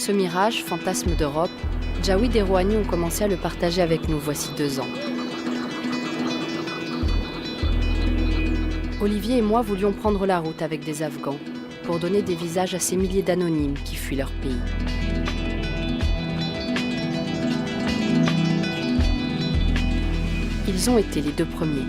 Ce mirage, fantasme d'Europe, Jawid et Rouhani ont commencé à le partager avec nous voici 2 ans. Olivier et moi voulions prendre la route avec des Afghans pour donner des visages à ces milliers d'anonymes qui fuient leur pays. Ils ont été les 2 premiers.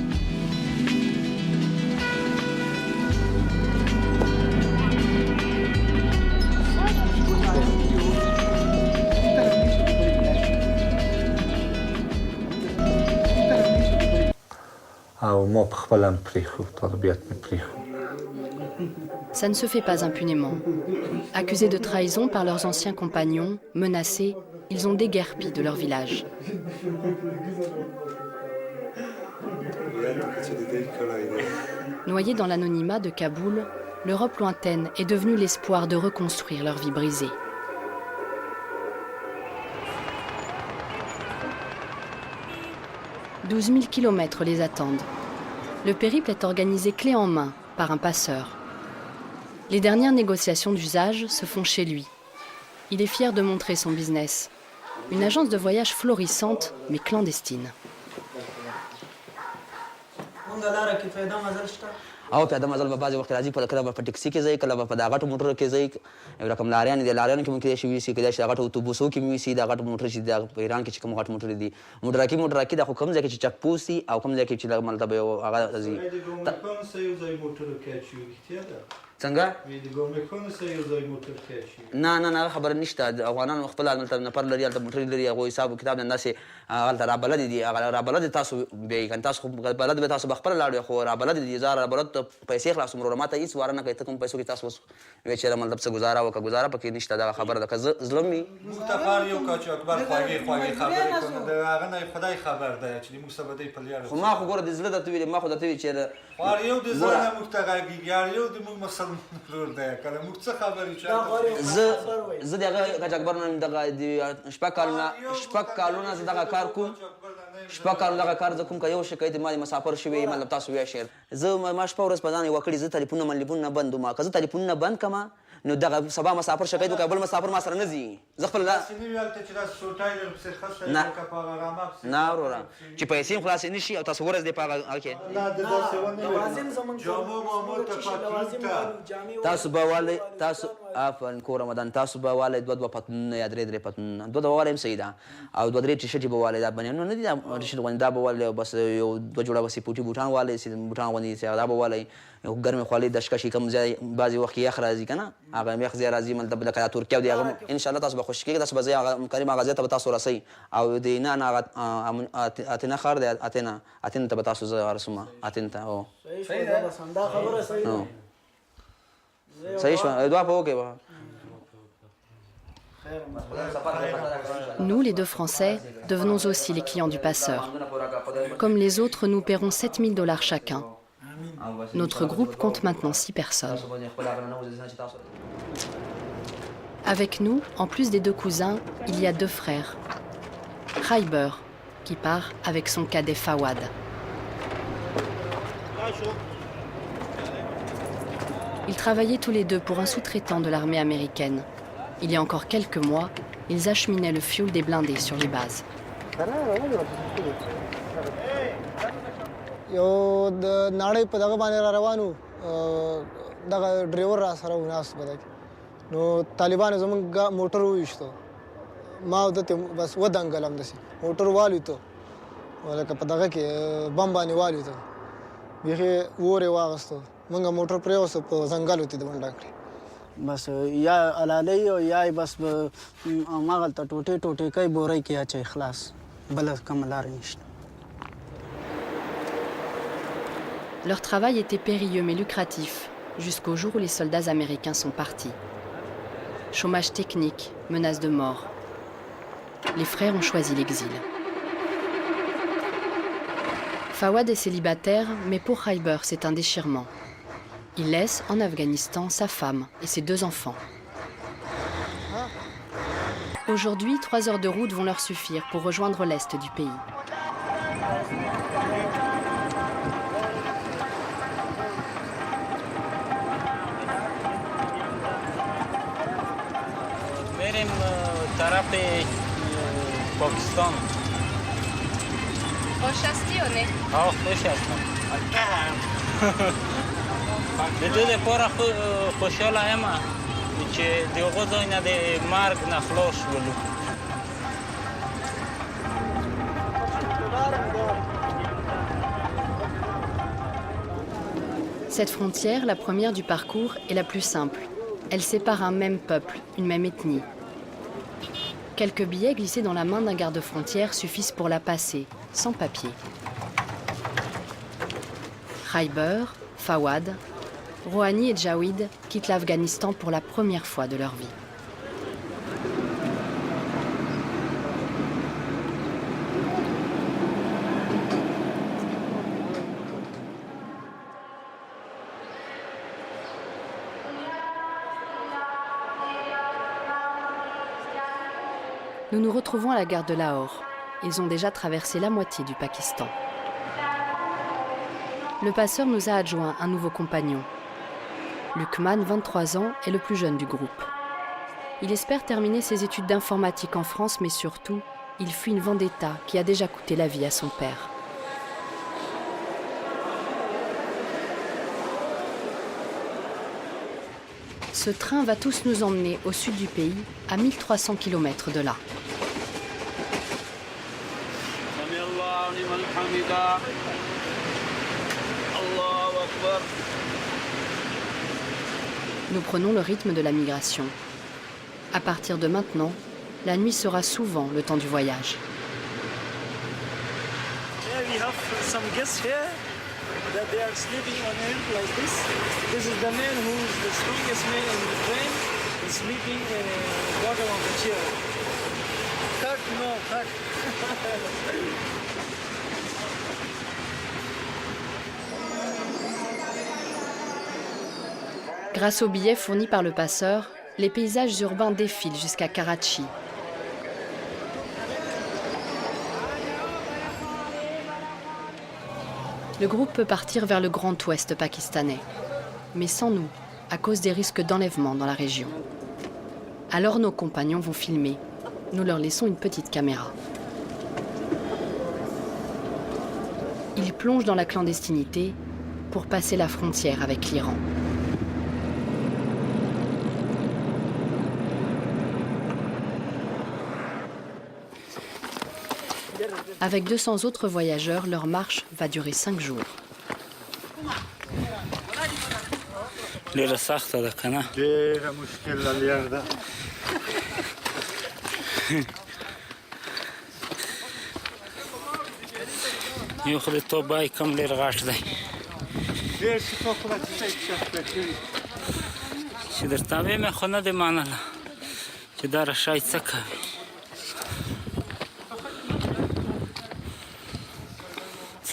Ça ne se fait pas impunément. Accusés de trahison par leurs anciens compagnons, menacés, ils ont déguerpi de leur village. Noyés dans l'anonymat de Kaboul, l'Europe lointaine est devenue l'espoir de reconstruire leur vie brisée. « 12 000 kilomètres les attendent. Le périple est organisé clé en main par un passeur. Les dernières négociations d'usage se font chez lui. Il est fier de montrer son business. Une agence de voyage florissante, mais clandestine. او پیاده مزل به بعضې وخت راځي کله به په ټکسي کې ځئ کله به په دا غټو موټرو کې ځئ رقم لاریانې دي لاریانو کې ممکن کېدای شي ویسي کېدای شي دا غټو اتوبوسو کې مې ویسي دا غټ موټر چې په ایران کې چې کوم غټ موټرې دي موټرکي دا خو کوم ځای کې چې چک پوسټ دي او کوم ځای کې چې مطلب یو هغه ځي څنګه نه خبره نشته افغانان خپل هلته نفر لري هلته موټرې لري هغوی حساب کتاب همداسې هلته رابلدې دي هغه رابلدې تاسو بیایي که تاسو بلد به تاسو به خپله لاړ خو رابلدې دي زه رابلد ته پیسې خلاصوم وروره ما ته هېڅ واره نه کوي ته کوم پیسو کې تاسو اوس وایي چېرې مطلب څه ګزاره وکړه ګزاره پکې نشته دغه خبره ده که زړه وي موږ ته کار یو کاچو اکبر خوږې خبرې کوم د هغه نه خدای خبر دی چې موږ څه به دی په لیاره خو ما خو ګوره د زړه درته ویلې ما خو درته ویلې چېرې خوار یو د زړه نه موږ ته غږېږي یو د موږ مسلمان ورور دی کنه موږ څه خبرې زه د هغه کاچ اکبر نه دغه شپږ کالونه زه دغه کار کوم شپږ کالونه دغه کار زه کوم که یو شکایت ما د مسافر شوی مطلب تاسو ویای شئ زه ما شپه ورځ په ځان یې وکړې زه تلیفونونه منلیفونونه بند وم که زه تلیفونونه بند کړم نو دغه سبا مسافر شکایت وکړه بل مسافر ما سره نه ځي زه خپل نه وروره چې پیسې هم خلاصې نه شي او تاسو ورځ دی په هغه کې تاسو به والئ تاسو آفرین کور رمضان تاسو به والئ 2 پتلونونه یا 3 پتلونونه 2 والئ هم صحیح ده او 2 ټي شرټې به والئ دا بنیانونه نه دي دا ټي شرټ غوندې دا به والئ او بس یو 2 جوړه به سپورټي بوټان والئ بوټان غوندې دا به والئ یو ګرمې خولۍ دشکه شي کوم ځای بعضې وخت یخ راځي که نه هغه یخ ځای راځي مطلب لکه دا ترکیه او د هغه انشاءالله تاسو به خوشي کېږي تاسو به ځئ هغه کریم هغه ځای ته به تاسو رسئ او د ایران هغه اتنا ښار دی اتنا ته به تاسو زه رسوم اتن ته هو صحیح شوه دعا په وکړئ Nous, les 2 Français, devenons aussi les clients du passeur. Comme les autres, nous paierons $7 000 chacun. Notre groupe compte maintenant 6 personnes. Avec nous, en plus des 2 cousins, il y a 2 frères. Khayber, qui part avec son cadet Fawad. Ils travaillaient tous les 2 pour un sous-traitant de l'armée américaine. Il y a encore quelques mois, ils acheminaient le fioul des blindés sur les bases. یو د ناړۍ په دغه باندې را روانو دغه ډریور را سره و ناست به نو طالبانو زموږ موټر وویشتو ما ودته بس ودنګلم داسې موټر والوتو لکه په دغه کې بم باندې والوتو بیخي اور یې واغستو موږ موټر پرېوستو په ځنګل کې د منډه کړې بس یا علالۍ او یا بس هماغلته ټوټې کوي بورۍ کې اچوي خلاص بله کومه لارې نشته. Leur travail était périlleux mais lucratif, jusqu'au jour où les soldats américains sont partis. Chômage technique, menace de mort. Les frères ont choisi l'exil. Fawad est célibataire, mais pour Khayber, c'est un déchirement. Il laisse en Afghanistan sa femme et ses 2 enfants. Aujourd'hui, 3 heures de route vont leur suffire pour rejoindre l'est du pays. بریم طرف پاکستان. خوش هستی یا نه؟ خوش هستم. دیده پارا خوشحال همه که دیگه زاینه ده مرگ نخلاص ولو. Cette frontière, la première du parcours, est la plus simple. Elle sépare un même peuple, une même ethnie. Quelques billets glissés dans la main d'un garde-frontière suffisent pour la passer, sans papier. Khayber, Fawad, Rohani et Jawid quittent l'Afghanistan pour la première fois de leur vie. Nous nous retrouvons à la gare de Lahore. Ils ont déjà traversé la moitié du Pakistan. Le passeur nous a adjoint un nouveau compagnon. Lukman, 23 ans, est le plus jeune du groupe. Il espère terminer ses études d'informatique en France, mais surtout, il fuit une vendetta qui a déjà coûté la vie à son père. Ce train va tous nous emmener au sud du pays, à 1300 km de là. Nous prenons le rythme de la migration. À partir de maintenant, la nuit sera souvent le temps du voyage. That they are sleeping on it like this. This is the man who is the strongest man in the train. He's sleeping in the bottom of the chair. Cut, no, cut. Grâce aux billets fournis par le passeur, les paysages urbains défilent jusqu'à Karachi. Le groupe peut partir vers le Grand Ouest pakistanais, mais sans nous, à cause des risques d'enlèvement dans la région. Alors nos compagnons vont filmer. Nous leur laissons une petite caméra. Ils plongent dans la clandestinité pour passer la frontière avec l'Iran. Avec 200 autres voyageurs, leur marche va durer 5 jours.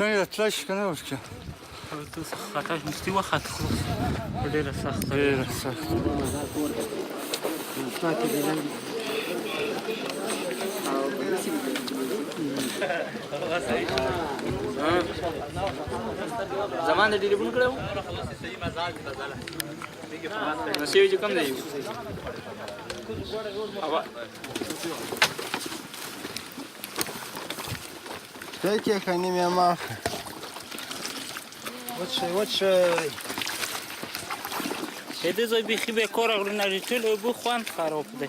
څنګه تلای شي کنه ورکه خطاش مستی وخت خلاص ډیره سخت زمان د ټلیفون کړو نو سیو چې کم دی Peki kanım yama. Watch. دې ځای بیخي بیکاره غرونه دي ټول اوبه خوند خراب دی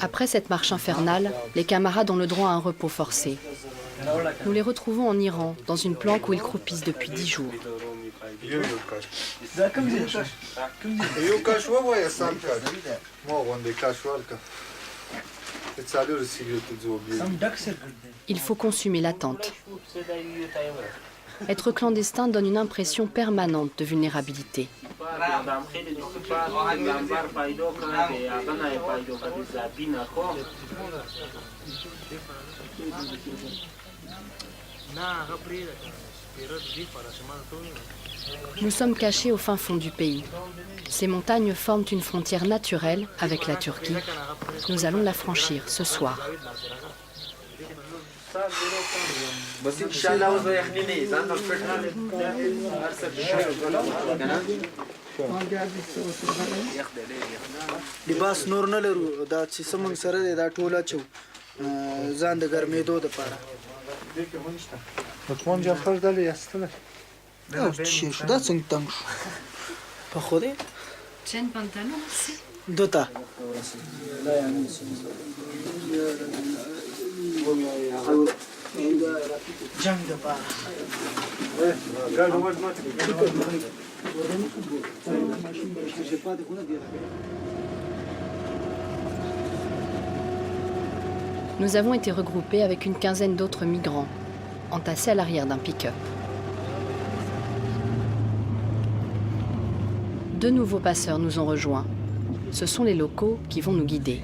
Après cette marche infernale, les camarades ont le droit à un repos forcé. Nous les retrouvons en Iran, dans une planque où ils croupissent depuis 10 jours. Il faut consumer l'attente. Être clandestin donne une impression permanente de vulnérabilité. Nous sommes cachés au fin fond du pays. Ces montagnes forment une frontière naturelle avec la Turquie. Nous allons la franchir ce soir. بس ان شاء الله وضع يخليني زعما فتحنا لباس نور نه لرو دا چې سمون سره دی دا ټوله چو ځان د ګرمېدو دپاره مطمئن جعفر دلی یستله او چی شو دا څنګه تنګ شو په خو دی C'è un pantalone aussi? دوته جنگ دپاره Nous avons été regroupés avec une quinzaine d'autres migrants, entassés à l'arrière d'un pick-up. Deux nouveaux passeurs nous ont rejoints. Ce sont les locaux qui vont nous guider.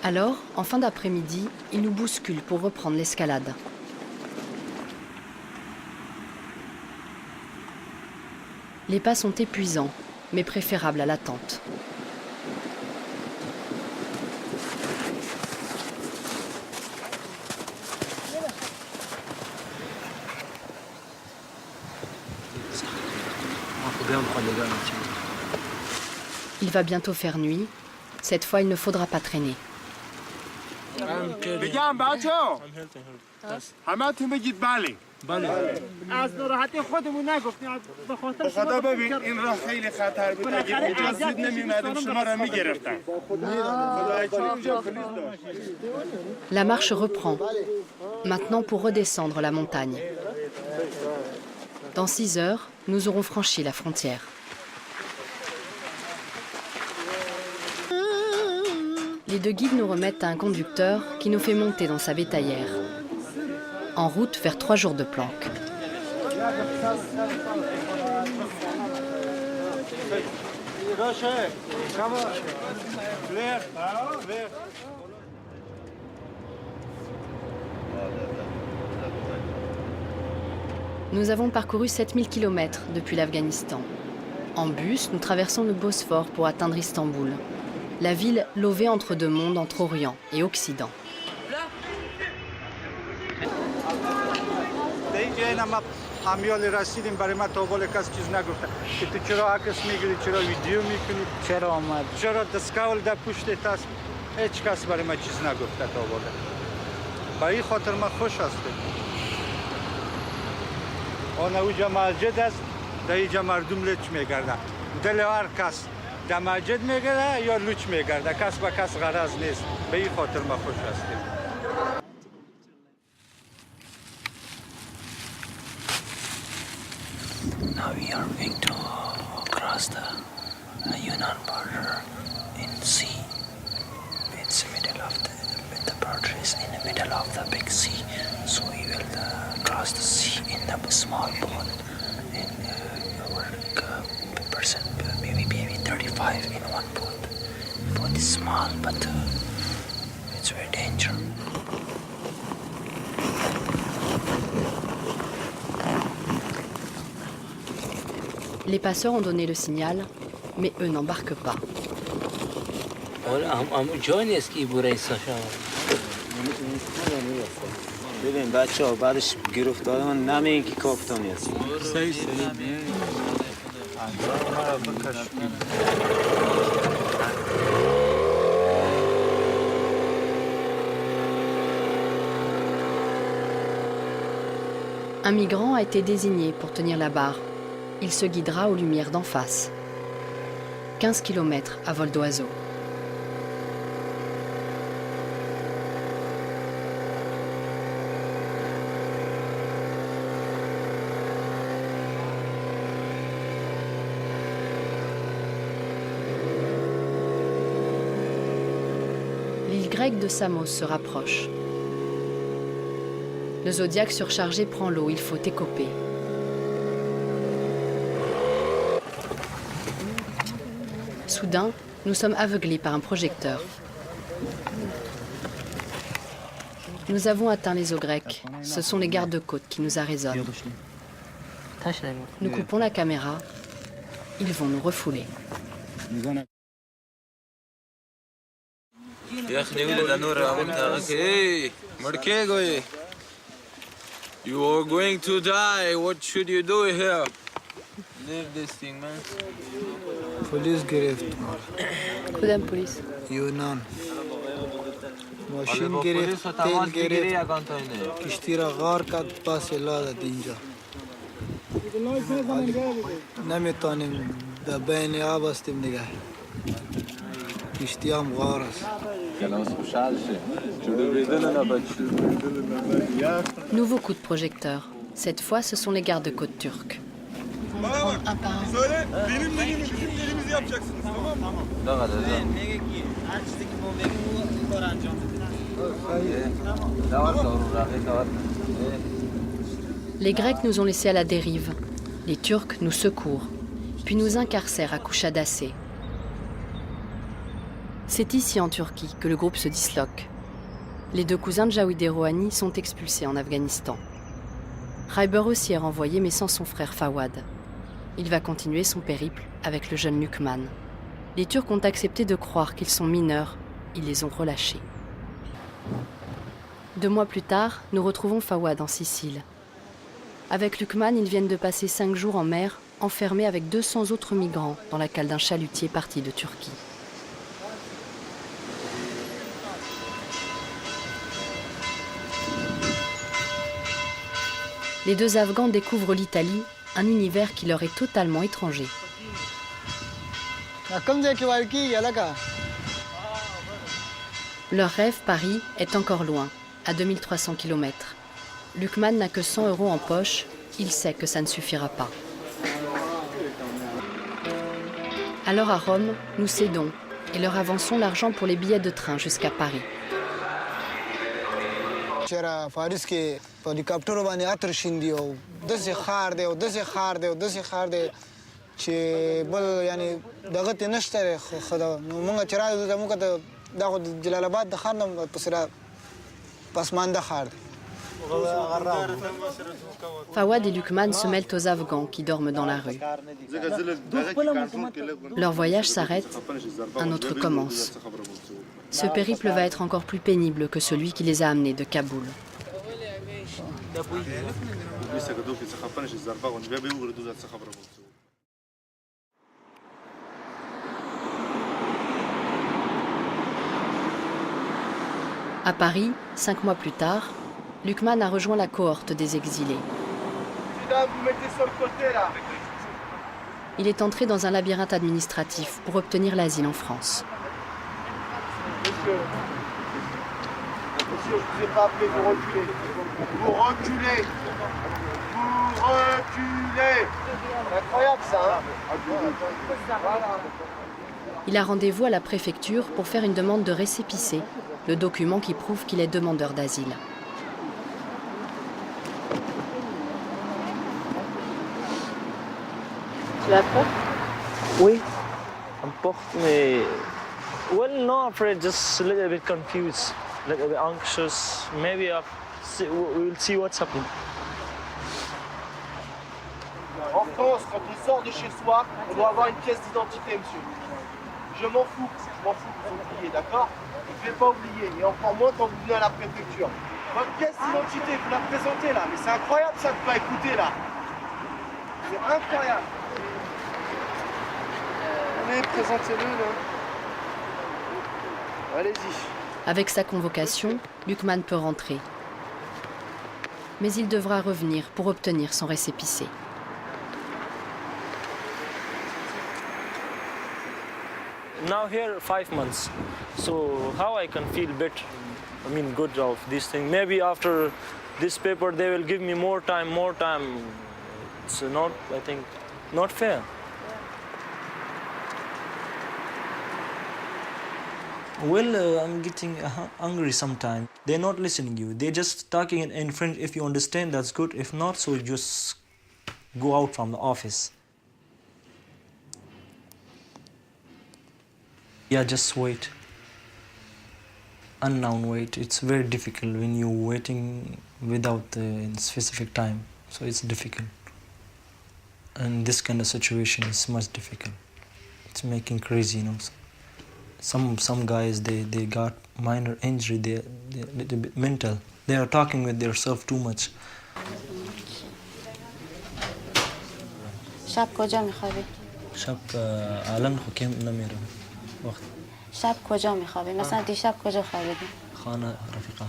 Alors, en fin d'après-midi, ils nous bousculent pour reprendre l'escalade. Les pas sont épuisants, mais préférables à l'attente. Il va bientôt faire nuit. Cette fois, il ne faudra pas traîner. بگم بچه‌ها همتون بگید بله از ناراحتی خودمون نگفتیم به خاطر خدا ببین این راه خیلی خطر بود اگه اینجا زود نمی‌اومدیم شما را می‌گرفتن La marche reprend. Maintenant pour redescendre la montagne. Dans 6 heures, nous aurons franchi la frontière. Les deux guides nous remettent à un conducteur qui nous fait monter dans sa bétaillère. En route vers 3 jours de planque. Nous avons parcouru 7000 km depuis l'Afghanistan. En bus, nous traversons le Bosphore pour atteindre Istanbul. La ville lovée entre deux mondes, entre Orient et Occident. امیال رسیدیم برای من تا بالا کس چیز نگفته که تو چرا عکس میگیری چرا ویدیو میکنی چرا آمد چرا دستکول در پشت است هیچ کس برای من چیز نگفته تا بالا با این خاطر من خوش هستم آن اوجا مسجد است در اینجا مردم لچ میگردن دل هر کس در مسجد میگرده یا لچ میگرده کس با کس غرض نیست به این خاطر من خوش هستم Now we are going to cross the Yunnan border in sea. It's middle of the border is in the middle of the big sea, so we will cross the sea in the small boat. And our person maybe 35 in one boat. Boat is small, but it's very dangerous. Les passeurs ont donné le signal, mais eux n'embarquent pas. ببین بچه ها بعدش گیر افتاده من نمیگه که کاپتانی هست Un migrant a été désigné pour tenir la barre. Il se guidera aux lumières d'en face. 15 km à vol d'oiseau. L'île grecque de Samos se rapproche. Le Zodiac surchargé prend l'eau, il faut écoper. Soudain, nous sommes aveuglés par un projecteur. Nous avons atteint les eaux grecques. Ce sont les gardes-côtes qui nous arraisonnent. Nous coupons la caméra. Ils vont nous refouler. You are going to die. What should you do here? Leave this thing, man. Police گرفت کدام پلیس؟ یونان ماشین گرفت تیل گرفت کشتی را غار کرد پس لا داد اینجا نمیتونیم در بین آب هستیم دیگه کشتی هم غار است Nouveau coup de projecteur. Cette fois, ce sont les gardes-côtes turcs. Un par un. Les Grecs nous ont laissés à la dérive. Les Turcs nous secourent, puis nous incarcèrent à Kuşadası. C'est ici en Turquie que le groupe se disloque. Les deux cousins de Jawide Rohani sont expulsés en Afghanistan. Raiber aussi est renvoyé, mais sans son frère Fawad. Il va continuer son périple avec le jeune Lukman. Les Turcs ont accepté de croire qu'ils sont mineurs. Ils les ont relâchés. 2 mois plus tard, nous retrouvons Fawad en Sicile. Avec Lukman, ils viennent de passer 5 jours en mer, enfermés avec 200 autres migrants dans la cale d'un chalutier parti de Turquie. Les 2 Afghans découvrent l'Italie, un univers qui leur est totalement étranger. Leur rêve, Paris, est encore loin, à 2300 km. Lukman n'a que 100 € en poche, il sait que ça ne suffira pas. Alors à Rome, nous cédons et leur avançons l'argent pour les billets de train jusqu'à Paris. چرا فارس کې په هلیکاپټر باندې عطر شیندي او داسې خار دی او داسې خار دی او داسې خار دی چې بل یعنی دغه ته نشته خدا نو موږ چې راځو موږ ته دا خو جلال آباد د خار نه پسره پسمانده خار دی. Fawad et Lukman se mêlent aux Afghans qui dorment dans la rue. Leur voyage s'arrête, un autre commence. Ce périple va être encore plus pénible que celui qui les a amenés de Kaboul. À Paris, 5 mois plus tard, Lukman a rejoint la cohorte des exilés. Il est entré dans un labyrinthe administratif pour obtenir l'asile en France. Monsieur, je ne vous ai pas appelé, vous reculez. Vous reculez. Vous reculez. C'est incroyable ça, hein. Il a rendez-vous à la préfecture pour faire une demande de récépissé, le document qui prouve qu'il est demandeur d'asile. Tu as peur? Oui, un porte, mais... Well, not afraid, just a little bit confused, a little bit anxious. Maybe we'll see what's happening. En France, quand on sort de chez soi, on doit avoir une pièce d'identité, monsieur. Je m'en fous que vous oubliez, d'accord? Vous ne devez pas oublier, et encore moins quand vous venez à la préfecture. Votre pièce d'identité, vous la présentez là, mais c'est incroyable ça de ne pas écouter là. C'est incroyable. Allez, présentez-le là. Allez-y. Avec sa convocation, Lukman peut rentrer. Mais il devra revenir pour obtenir son récépissé. Now here 5 months, so how I can feel better, good of this thing. Maybe after this paper they will give me more time. It's not, I think, not fair. Well, I'm getting hungry sometimes. They're not listening to you. They're just talking in French. If you understand, that's good. If not, so just go out from the office. Yeah, just wait. Unknown wait. It's very difficult when you're waiting without the specific time. So it's difficult. And this kind of situation is much difficult. It's making crazy, some guys they got minor injury. They're a bit mental. They are talking with themselves too much. شب کجا میخوابی؟ شب الان کم نمیرم وقت. شب کجا میخوابی؟ مثلا دیشب کجا خوابیدی؟ خانه رفیقا.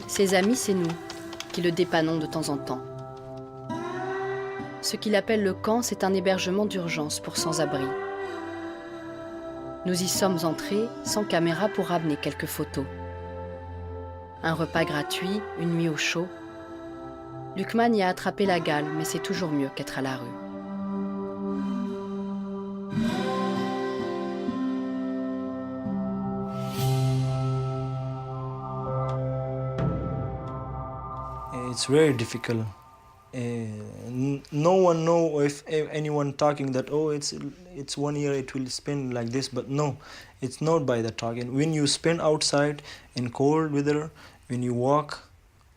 Ses amis, c'est nous, qui le dépannons de temps en temps. Ce qu'il appelle le camp, c'est un hébergement d'urgence pour sans-abri. Nous y sommes entrés sans caméra pour ramener quelques photos. Un repas gratuit, une nuit au chaud. Lukman y a attrapé la gale, mais c'est toujours mieux qu'être à la rue. It's very difficult. No one know if anyone talking that it's 1 year it will spend like this, but no, it's not by the talking. When you spend outside in cold weather, when you walk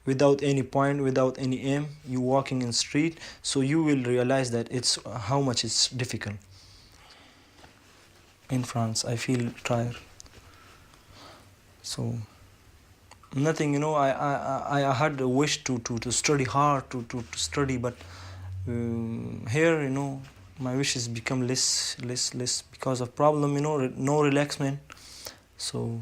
without any point, without any aim, you walking in street, so you will realize that it's how much it's difficult. In France, I feel tired. So nothing, I had a wish to study hard, to study, but here, my wishes become less because of problem, no relaxment. So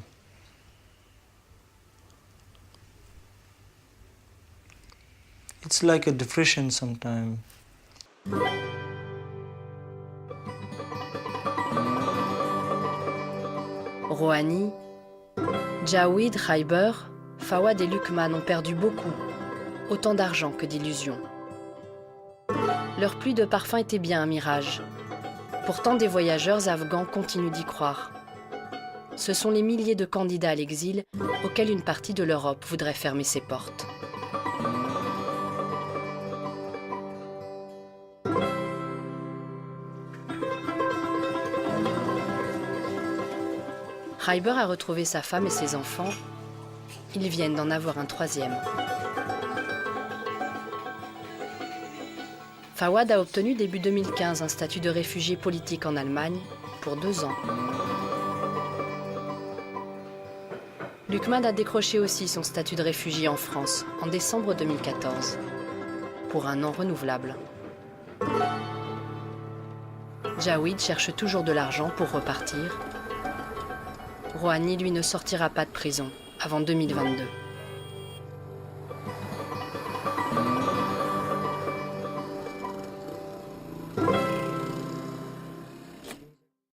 it's like a depression sometimes. Rouhani, Jawid, Khayber, Fawad et Lukman ont perdu beaucoup, autant d'argent que d'illusions. Leur pluie de parfum était bien un mirage. Pourtant, des voyageurs afghans continuent d'y croire. Ce sont les milliers de candidats à l'exil auxquels une partie de l'Europe voudrait fermer ses portes. Khayber a retrouvé sa femme et ses enfants. Ils viennent d'en avoir un troisième. Fawad a obtenu début 2015 un statut de réfugié politique en Allemagne pour 2 ans. Lukman a décroché aussi son statut de réfugié en France en décembre 2014 pour 1 an renouvelable. Jawid cherche toujours de l'argent pour repartir. Rouhani, lui, ne sortira pas de prison avant 2022.